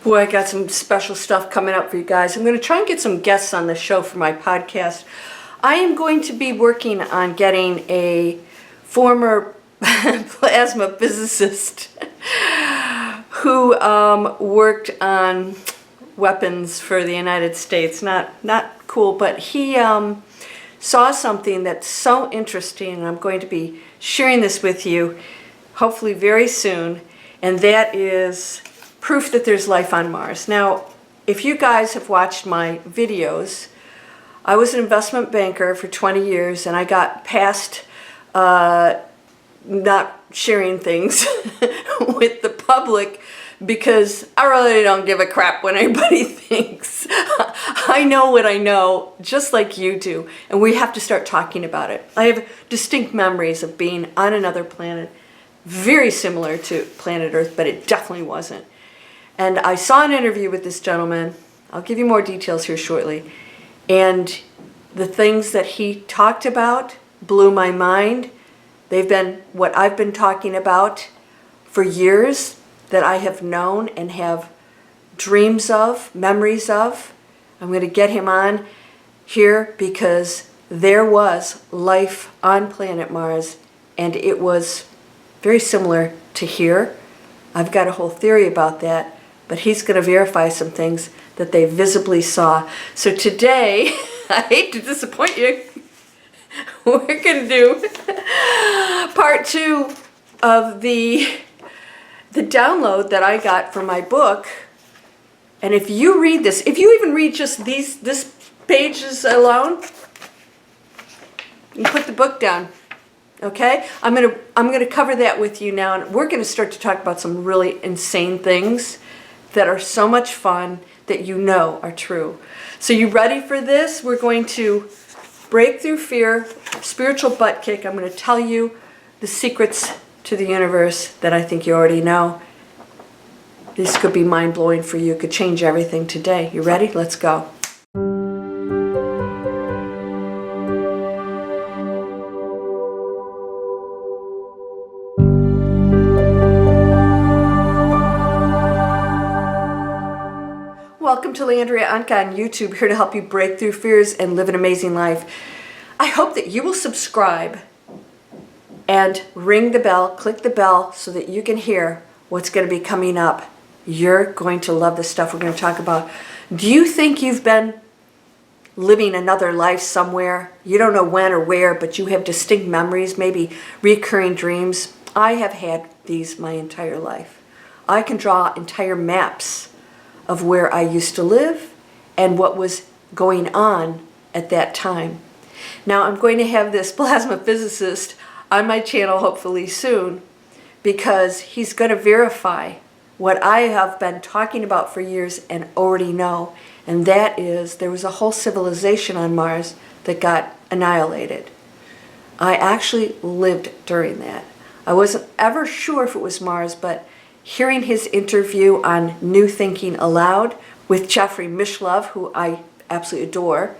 Boy, I got some special stuff coming up for you guys. I'm going to try and get some guests on the show for my podcast. I am going to be working on getting a former plasma physicist who worked on weapons for the United States. Not cool, but he saw something that's so interesting, and I'm going to be sharing this with you hopefully very soon, and that is proof that there's life on Mars. Now, if you guys have watched my videos, I was an investment banker for 20 years, and I got past not sharing things with the public because I really don't give a crap what anybody thinks. I know what I know, just like you do, and we have to start talking about it. I have distinct memories of being on another planet, very similar to planet Earth, but it definitely wasn't. And I saw an interview with this gentleman. I'll give you more details here shortly. And the things that he talked about blew my mind. They've been what I've been talking about for years, that I have known and have dreams of, memories of. I'm going to get him on here because there was life on planet Mars, and it was very similar to here. I've got a whole theory about that, but he's going to verify some things that they visibly saw. So today, I hate to disappoint you, we're going to do part 2 of the download that I got from my book. And if you read this, if you even read just this pages alone, you put the book down. Okay? I'm gonna cover that with you now, and we're gonna start to talk about some really insane things that are so much fun that you know are true. So you ready for this? We're going to break through fear, spiritual butt kick. I'm going to tell you the secrets to the universe that I think you already know. This could be mind-blowing for you. It could change everything today. You ready? Let's go. Welcome to Landria Onkka on YouTube, here to help you break through fears and live an amazing life. I hope that you will subscribe and ring the bell, click the bell so that you can hear what's going to be coming up. You're going to love the stuff we're going to talk about. Do you think you've been living another life somewhere? You don't know when or where, but you have distinct memories, maybe recurring dreams. I have had these my entire life. I can draw entire maps of where I used to live and what was going on at that time. Now I'm going to have this plasma physicist on my channel hopefully soon, because he's going to verify what I have been talking about for years and already know, and that is there was a whole civilization on Mars that got annihilated. I actually lived during that. I wasn't ever sure if it was Mars, but hearing his interview on New Thinking Aloud with Jeffrey Mishlove, who I absolutely adore,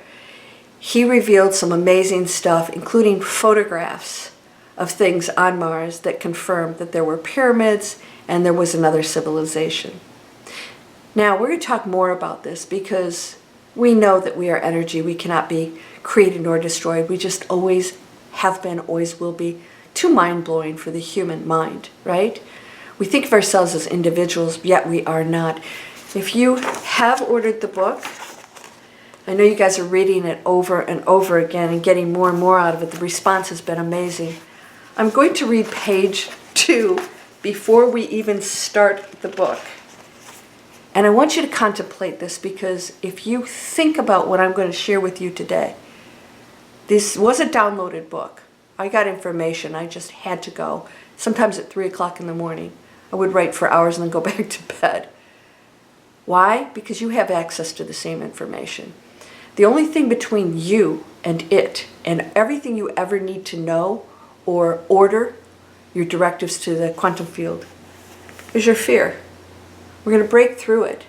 he revealed some amazing stuff, including photographs of things on Mars that confirmed that there were pyramids and there was another civilization. Now, we're going to talk more about this because we know that we are energy. We cannot be created nor destroyed. We just always have been, always will be. Too mind-blowing for the human mind, right? We think of ourselves as individuals, yet we are not. If you have ordered the book, I know you guys are reading it over and over again and getting more and more out of it. The response has been amazing. I'm going to read page 2 before we even start the book. And I want you to contemplate this, because if you think about what I'm going to share with you today, this was a downloaded book. I got information. I just had to go. Sometimes at 3 o'clock in the morning. I would write for hours and then go back to bed. Why? Because you have access to the same information. The only thing between you and it, and everything you ever need to know or order, your directives to the quantum field, is your fear. We're going to break through it.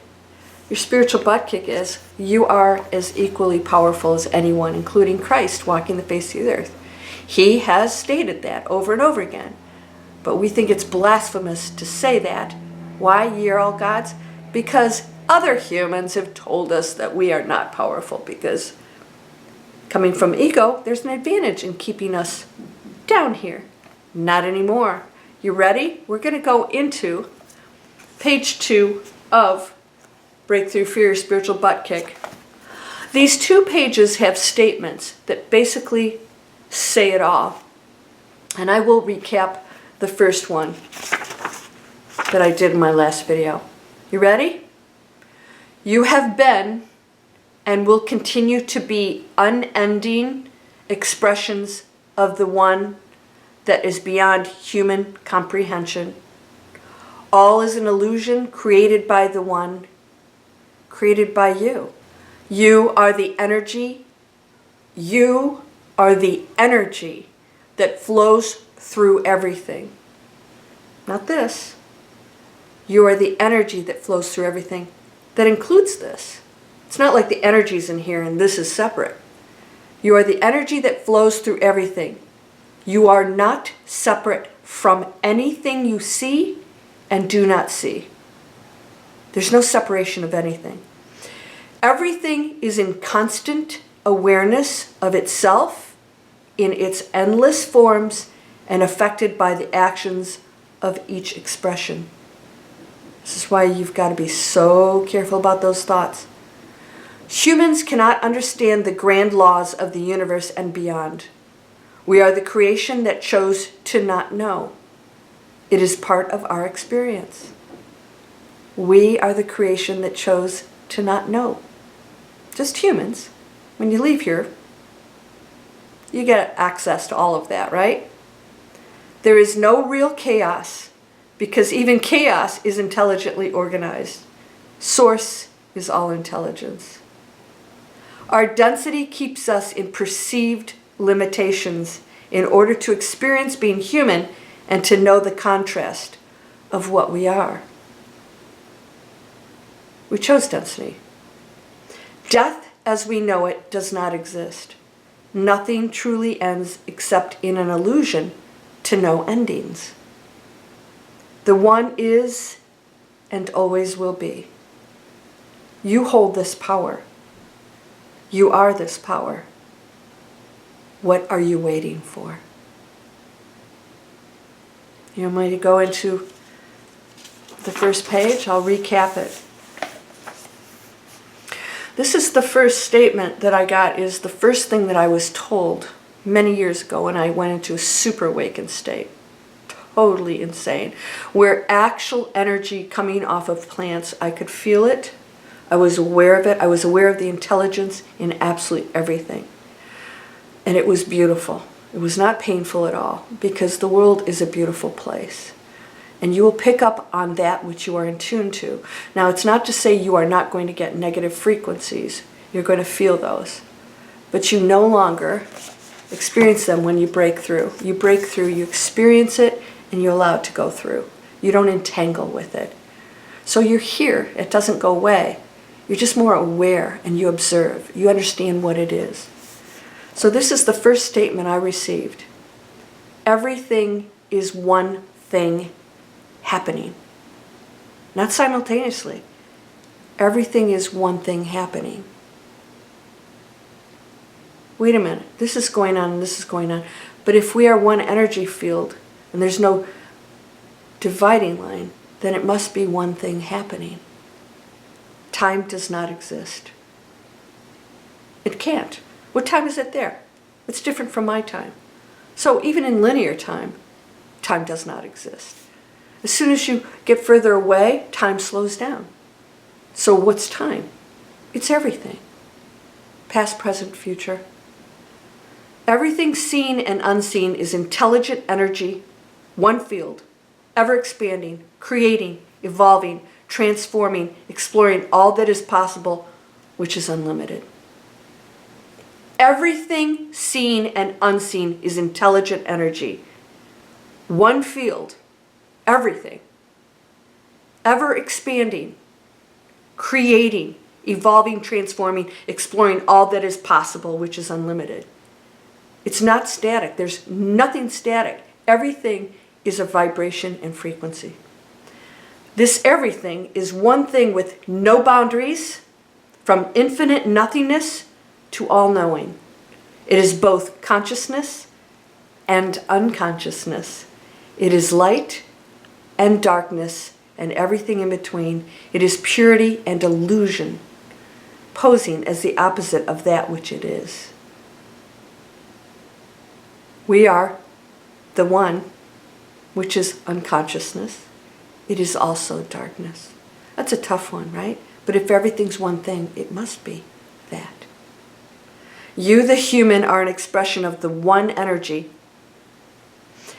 Your spiritual butt kick is you are as equally powerful as anyone, including Christ walking the face of the earth. He has stated that over and over again. But we think it's blasphemous to say that. Why, ye are all gods? because other humans have told us that we are not powerful, because coming from ego, there's an advantage in keeping us down here. Not anymore. You ready? We're going to go into page 2 of Breakthrough Fear, Spiritual Butt Kick. These 2 pages have statements that basically say it all. And I will recap the first one that I did in my last video. You ready? You have been and will continue to be unending expressions of the one that is beyond human comprehension. All is an illusion created by the one, created by you. You are the energy. You are the energy that flows through everything. Not this. You are the energy that flows through everything. That includes this. It's not like the energy's in here and this is separate. You are the energy that flows through everything. You are not separate from anything you see and do not see. There's no separation of anything. Everything is in constant awareness of itself in its endless forms and affected by the actions of each expression. This is why you've got to be so careful about those thoughts. Humans cannot understand the grand laws of the universe and beyond. We are the creation that chose to not know. It is part of our experience. We are the creation that chose to not know. Just humans. When you leave here, you get access to all of that, right? There is no real chaos, because even chaos is intelligently organized. Source is all intelligence. Our density keeps us in perceived limitations in order to experience being human and to know the contrast of what we are. We chose density. Death as we know it does not exist. Nothing truly ends except in an illusion to no endings. The one is and always will be. You hold this power. You are this power. What are you waiting for? You want me to go into the first page? I'll recap it. This is the first statement that I got, is the first thing that I was told many years ago when I went into a super awakened state. Totally insane. Where actual energy coming off of plants, I could feel it. I was aware of it. I was aware of the intelligence in absolutely everything. And it was beautiful. It was not painful at all, because the world is a beautiful place. And you will pick up on that which you are in tune to. Now, it's not to say you are not going to get negative frequencies. You're going to feel those. But you no longer experience them when you break through. You break through, you experience it, and you allow it to go through. You don't entangle with it. So you're here. It doesn't go away. You're just more aware, and you observe. You understand what it is. So this is the first statement I received. Everything is one thing happening. Not simultaneously. Everything is one thing happening. Wait a minute. This is going on and this is going on. But if we are one energy field and there's no dividing line, then it must be one thing happening. Time does not exist. It can't. What time is it there? It's different from my time. So even in linear time, time does not exist. As soon as you get further away, time slows down. So what's time? It's everything. Past, present, future. Everything seen and unseen is intelligent energy, one field, ever expanding, creating, evolving, transforming, exploring all that is possible, which is unlimited. Everything seen and unseen is intelligent energy. One field, everything. Ever expanding, creating, evolving, transforming, exploring all that is possible, which is unlimited. It's not static. There's nothing static. Everything is a vibration and frequency. This everything is one thing with no boundaries, from infinite nothingness to all-knowing. It is both consciousness and unconsciousness. It is light and darkness and everything in between. It is purity and illusion, posing as the opposite of that which it is. We are the one, which is unconsciousness. It is also darkness. That's a tough one, right? But if everything's one thing, it must be that. You, the human, are an expression of the one energy.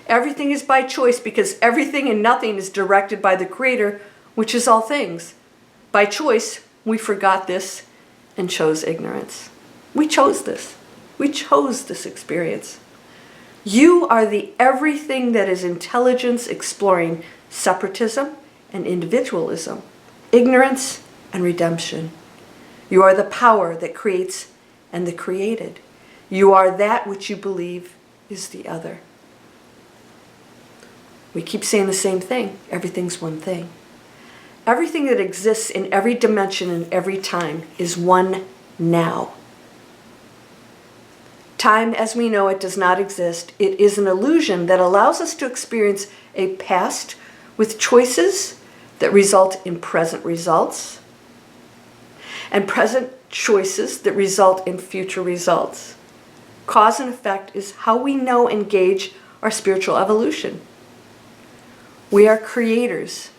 Everything is by choice because everything and nothing is directed by the Creator, which is all things. By choice, we forgot this and chose ignorance. We chose this. We chose this experience. You are the everything that is intelligence exploring separatism and individualism, ignorance and redemption. You are the power that creates and the created. You are that which you believe is the other. We keep saying the same thing. Everything's one thing. Everything that exists in every dimension and every time is one now. Time as we know it does not exist. It is an illusion that allows us to experience a past with choices that result in present results, and present choices that result in future results. Cause and effect is how we know and gauge our spiritual evolution. We are creators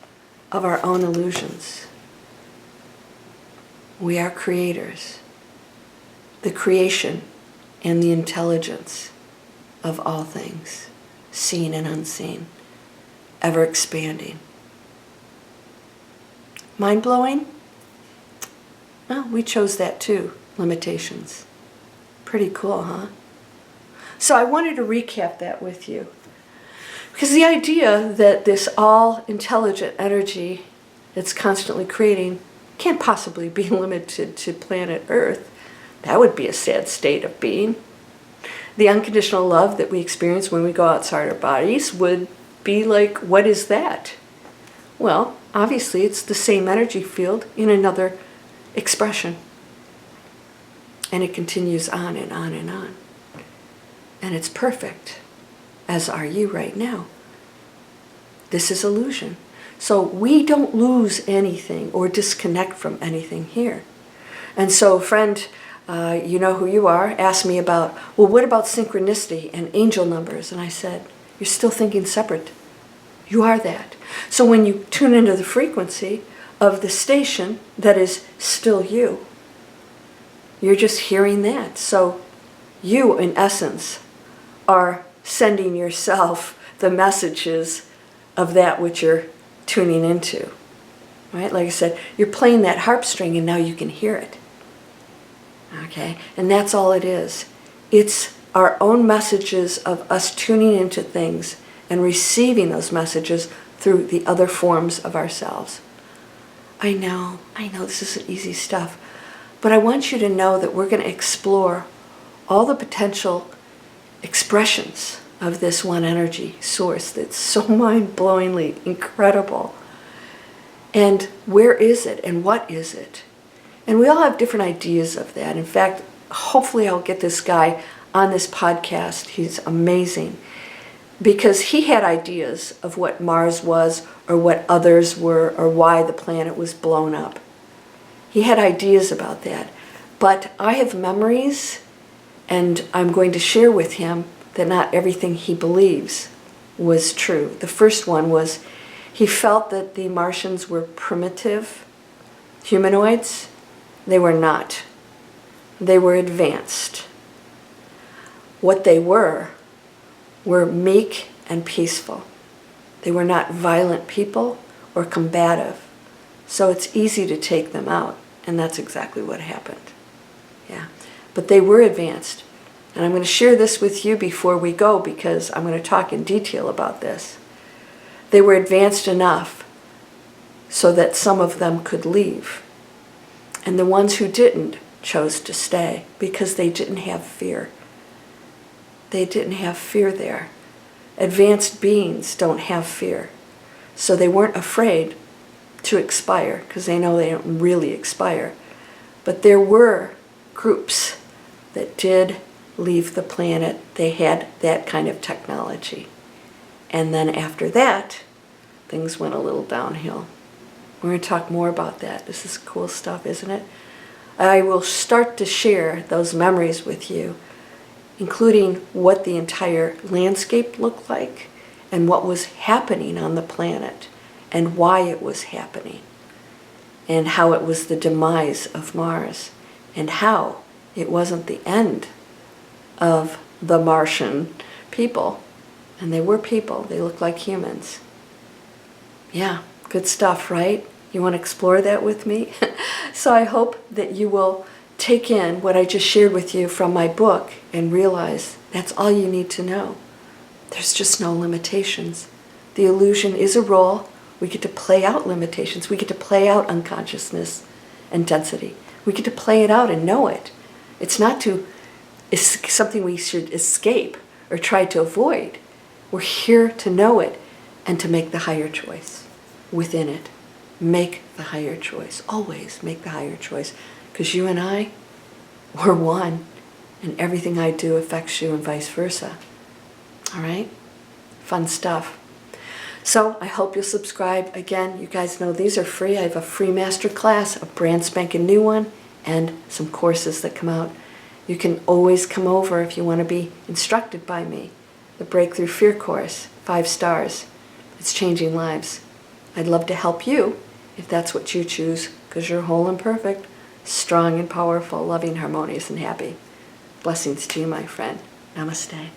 of our own illusions. We are creators. The creation and the intelligence of all things, seen and unseen, ever expanding. Mind-blowing? Well, we chose that too, limitations. Pretty cool, huh? So I wanted to recap that with you. Because the idea that this all-intelligent energy that's constantly creating can't possibly be limited to planet Earth. That would be a sad state of being. The unconditional love that we experience when we go outside our bodies would be like, what is that? Well, obviously it's the same energy field in another expression. And it continues on and on and on. And it's perfect, as are you right now. This is illusion. So we don't lose anything or disconnect from anything here. And so, friend, you know who you are, asked me about, well, what about synchronicity and angel numbers? And I said, you're still thinking separate. You are that. So when you tune into the frequency of the station that is still you, you're just hearing that. So you, in essence, are sending yourself the messages of that which you're tuning into. Right? Like I said, you're playing that harp string and now you can hear it. Okay? And that's all it is. It's our own messages of us tuning into things and receiving those messages through the other forms of ourselves. I know this isn't easy stuff, but I want you to know that we're going to explore all the potential expressions of this one energy source that's so mind-blowingly incredible. And where is it and what is it? And we all have different ideas of that. In fact, hopefully I'll get this guy on this podcast. He's amazing. Because he had ideas of what Mars was or what others were or why the planet was blown up. He had ideas about that. But I have memories, and I'm going to share with him that not everything he believes was true. The first one was he felt that the Martians were primitive humanoids. They were not. They were advanced. What they were meek and peaceful. They were not violent people or combative. So it's easy to take them out. And that's exactly what happened. Yeah. But they were advanced. And I'm going to share this with you before we go because I'm going to talk in detail about this. They were advanced enough so that some of them could leave. And the ones who didn't chose to stay because they didn't have fear. They didn't have fear there. Advanced beings don't have fear. So they weren't afraid to expire, because they know they don't really expire. But there were groups that did leave the planet. They had that kind of technology. And then after that, things went a little downhill. We're going to talk more about that. This is cool stuff, isn't it? I will start to share those memories with you, including what the entire landscape looked like and what was happening on the planet and why it was happening, and how it was the demise of Mars, and how it wasn't the end of the Martian people. And they were people. They looked like humans. Yeah, good stuff, right? You want to explore that with me? So I hope that you will take in what I just shared with you from my book and realize that's all you need to know. There's just no limitations. The illusion is a role. We get to play out limitations. We get to play out unconsciousness and density. We get to play it out and know it. It's not something we should escape or try to avoid. We're here to know it and to make the higher choice within it. Make the higher choice. Always make the higher choice. Because you and I, we're one. And everything I do affects you and vice versa. All right? Fun stuff. So I hope you'll subscribe. Again, you guys know these are free. I have a free master class, a brand spanking new one, and some courses that come out. You can always come over if you want to be instructed by me. The Breakthrough Fear course, 5 stars. It's changing lives. I'd love to help you if that's what you choose, because you're whole and perfect, strong and powerful, loving, harmonious, and happy. Blessings to you, my friend. Namaste.